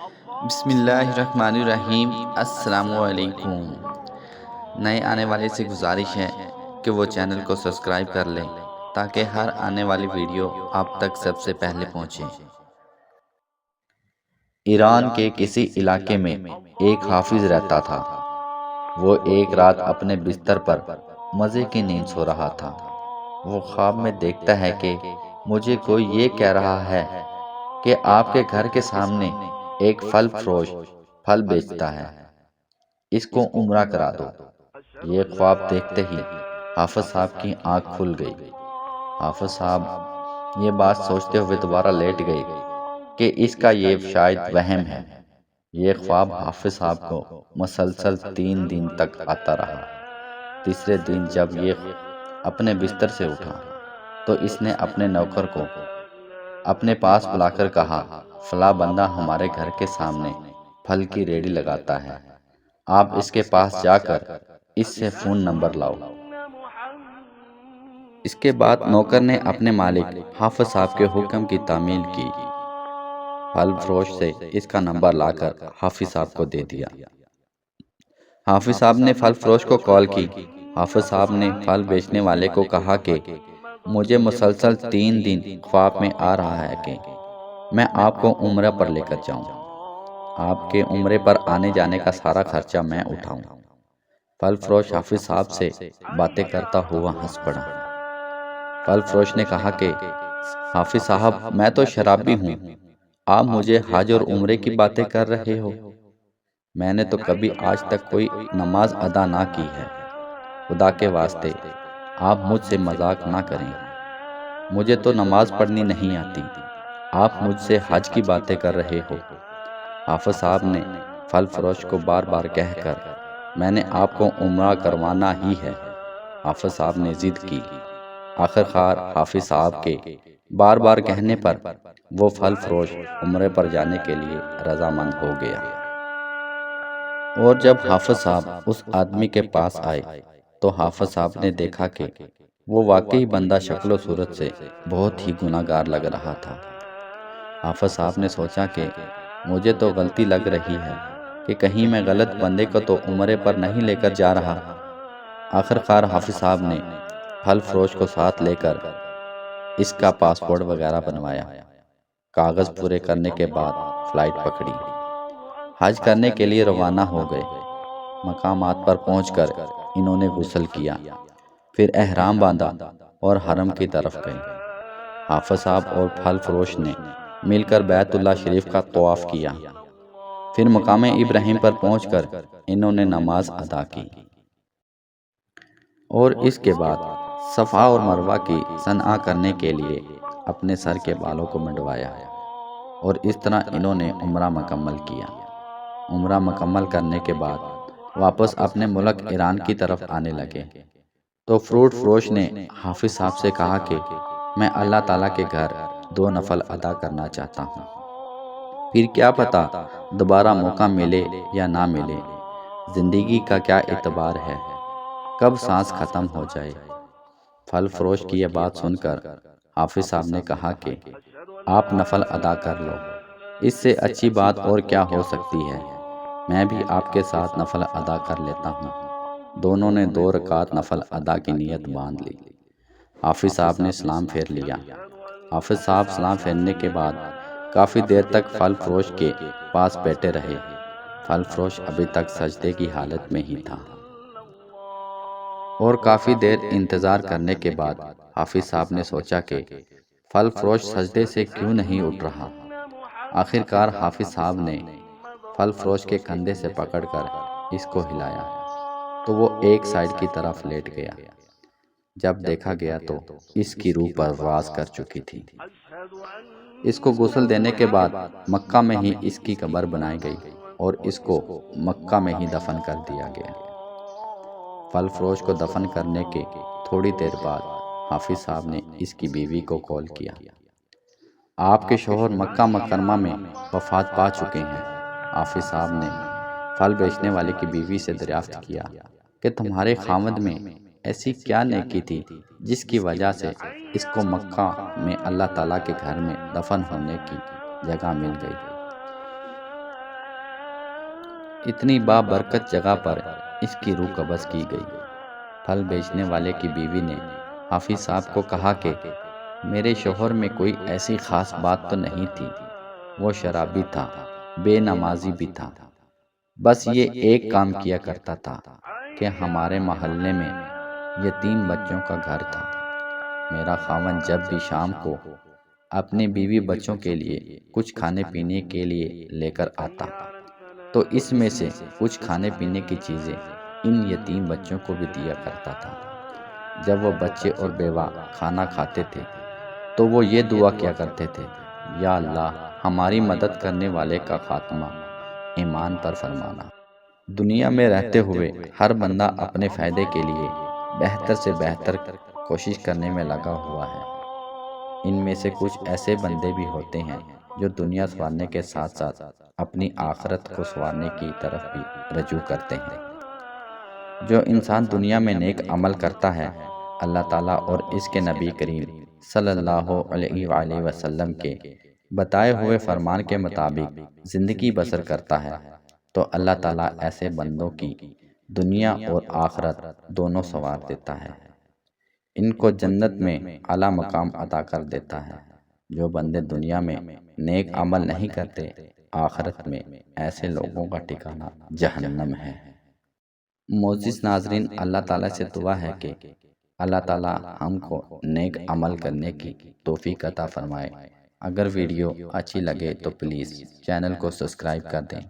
بسم اللہ الرحمن الرحیم۔ السلام علیکم۔ نئے آنے والے سے گزارش ہے کہ وہ چینل کو سبسکرائب کر لیں تاکہ ہر آنے والی ویڈیو آپ تک سب سے پہلے پہنچے۔ ایران کے کسی علاقے میں ایک حافظ رہتا تھا۔ وہ ایک رات اپنے بستر پر مزے کی نیند سو رہا تھا۔ وہ خواب میں دیکھتا ہے کہ مجھے کوئی یہ کہہ رہا ہے کہ آپ کے گھر کے سامنے ایک پھل فروش پھل بیچتا ہے، اس کو عمرہ کرا دو۔ یہ خواب دیکھتے ہی حافظ صاحب کی آنکھ کھل گئی۔ حافظ صاحب یہ بات سوچتے ہوئے دوبارہ لیٹ گئے کہ اس کا یہ شاید وہم ہے۔ یہ خواب حافظ صاحب کو مسلسل 3 دن تک آتا رہا۔ تیسرے دن جب یہ اپنے بستر سے اٹھا تو اس نے اپنے نوکر کو اپنے پاس بلا کر کہا، فلاں بندہ ہمارے گھر کے سامنے پھل کی ریڑھی لگاتا ہے، آپ اس کے پاس جا کر اس سے فون نمبر لاؤ۔ اس کے بعد نوکر نے اپنے مالک حافظ صاحب کے حکم کی تعمیل کی، پھل فروش سے اس کا نمبر لا کر حافظ صاحب کو دے دیا۔ حافظ صاحب نے پھل فروش کو کال کی۔ حافظ صاحب نے پھل بیچنے والے کو کہا کہ مجھے مسلسل 3 دن خواب میں آ رہا ہے کہ میں آپ کو عمرہ پر لے کر جاؤں، آپ کے عمرے پر آنے جانے کا سارا خرچہ میں اٹھاؤں۔ پھل فروش حافظ صاحب سے باتیں کرتا ہوا ہنس پڑا۔ پھل فروش نے کہا کہ حافظ صاحب میں تو شرابی ہوں، آپ مجھے حج اور عمرے کی باتیں کر رہے ہو؟ میں نے تو کبھی آج تک کوئی نماز ادا نہ کی ہے، خدا کے واسطے آپ مجھ سے مذاق نہ کریں، مجھے تو نماز پڑھنی نہیں آتی، آپ مجھ سے حج کی باتیں کر رہے ہو۔ حافظ صاحب نے پھل فروش کو بار بار کہہ کر میں نے آپ کو عمرہ کروانا ہی ہے۔ حافظ صاحب نے ضد کی۔ آخر کار حافظ صاحب کے بار بار کہنے پر وہ پھل فروش عمرے پر جانے کے لیے رضامند ہو گیا۔ اور جب حافظ صاحب اس آدمی کے پاس آئے تو حافظ صاحب نے دیکھا کہ وہ واقعی بندہ شکل و صورت سے بہت ہی گناہ گار لگ رہا تھا۔ حافظ صاحب نے سوچا کہ مجھے تو غلطی لگ رہی ہے کہ کہیں میں غلط بندے کو تو عمرے پر نہیں لے کر جا رہا۔ آخر کار حافظ صاحب نے پھل فروش کو ساتھ لے کر اس کا پاسپورٹ وغیرہ بنوایا۔ کاغذ پورے کرنے کے بعد فلائٹ پکڑی، حج کرنے کے لیے روانہ ہو گئے۔ مقامات پر پہنچ کر انہوں نے غسل کیا، پھر احرام باندھا اور حرم کی طرف گئے۔ حافظ صاحب اور پھل فروش نے مل کر بیت اللہ شریف کا طواف کیا، پھر مقام ابراہیم پر پہنچ کر انہوں نے نماز ادا کی اور اس کے بعد صفا اور مروہ کی سعی کرنے کے لیے اپنے سر کے بالوں کو منڈوایا، اور اس طرح انہوں نے عمرہ مکمل کیا۔ عمرہ مکمل کرنے کے بعد واپس اپنے ملک ایران کی طرف آنے لگے تو فروٹ فروش نے حافظ صاحب سے کہا کہ میں اللہ تعالیٰ کے گھر 2 نفل ادا کرنا چاہتا ہوں، پھر کیا پتہ دوبارہ موقع ملے یا نہ ملے، زندگی کا کیا اعتبار ہے، کب سانس ختم ہو جائے۔ پھل فروش کی یہ بات سن کر حافظ صاحب نے کہا کہ آپ نفل ادا کر لو، اس سے اچھی بات اور کیا ہو سکتی ہے، میں بھی آپ کے ساتھ نفل ادا کر لیتا ہوں۔ دونوں نے 2 رکعت نفل ادا کی نیت باندھ لی۔ حافظ صاحب نے سلام پھیر لیا۔ حافظ صاحب سلام پھیرنے کے بعد کافی دیر تک پھل فروش کے پاس بیٹھے رہے۔ پھل فروش ابھی تک سجدے کی حالت میں ہی تھا، اور کافی دیر انتظار کرنے کے بعد حافظ صاحب نے سوچا کہ پھل فروش سجدے سے کیوں نہیں اٹھ رہا۔ آخر کار حافظ صاحب نے پھل فروش کے کندھے سے پکڑ کر اس کو ہلایا تو وہ ایک سائیڈ کی طرف لیٹ گیا۔ جب دیکھا گیا تو اس کی روح پرواز کر چکی تھی۔ اس کو غسل دینے کے بعد مکہ میں ہی اس کی قبر بنائی گئی اور اس کو مکہ میں ہی دفن کر دیا گیا۔ پھل فروش کو دفن کرنے کے تھوڑی دیر بعد حافظ صاحب نے اس کی بیوی کو کال کیا۔ آپ کے شوہر مکہ مکرمہ میں وفات پا چکے ہیں۔ حافظ صاحب نے پھل بیچنے والے کی بیوی سے دریافت کیا کہ تمہارے خاوند میں ایسی کیا نیکی تھی جس کی وجہ سے اس کو مکہ میں اللہ تعالیٰ کے گھر میں دفن ہونے کی جگہ مل گئی۔ اتنی بابرکت جگہ پر اس کی روح قبض کی گئی۔ پھل بیچنے والے کی بیوی نے حافظ صاحب کو کہا کہ میرے شوہر میں کوئی ایسی خاص بات تو نہیں تھی، وہ شرابی تھا، بے نمازی بھی تھا، بس یہ ایک کام کیا کرتا تھا کہ ہمارے محلے میں یتیم بچوں کا گھر تھا۔ میرا خاوند جب بھی شام کو اپنے بیوی بچوں کے لیے کچھ کھانے پینے کے لیے لے کر آتا تو اس میں سے کچھ کھانے پینے کی چیزیں ان یتیم بچوں کو بھی دیا کرتا تھا۔ جب وہ بچے اور بیوہ کھانا کھاتے تھے تو وہ یہ دعا کیا کرتے تھے، یا اللہ ہماری مدد کرنے والے کا خاتمہ ایمان پر فرمانا۔ دنیا میں رہتے ہوئے ہر بندہ اپنے فائدے کے لیے بہتر سے بہتر کوشش کرنے میں لگا ہوا ہے۔ ان میں سے کچھ ایسے بندے بھی ہوتے ہیں جو دنیا سنوارنے کے ساتھ ساتھ اپنی آخرت کو سنوارنے کی طرف بھی رجوع کرتے ہیں۔ جو انسان دنیا میں نیک عمل کرتا ہے، اللہ تعالیٰ اور اس کے نبی کریم صلی اللہ علیہ وآلہ وسلم کے بتائے ہوئے فرمان کے مطابق زندگی بسر کرتا ہے، تو اللہ تعالیٰ ایسے بندوں کی دنیا اور آخرت دونوں سنوار دیتا ہے، ان کو جنت میں اعلیٰ مقام عطا کر دیتا ہے۔ جو بندے دنیا میں نیک عمل نہیں کرتے، آخرت میں ایسے لوگوں کا ٹھکانہ جہنم ہے۔ معزز ناظرین، اللہ تعالیٰ سے دعا ہے کہ اللہ تعالیٰ ہم کو نیک عمل کرنے کی توفیق عطا فرمائے۔ اگر ویڈیو اچھی لگے تو پلیز چینل کو سبسکرائب کر دیں۔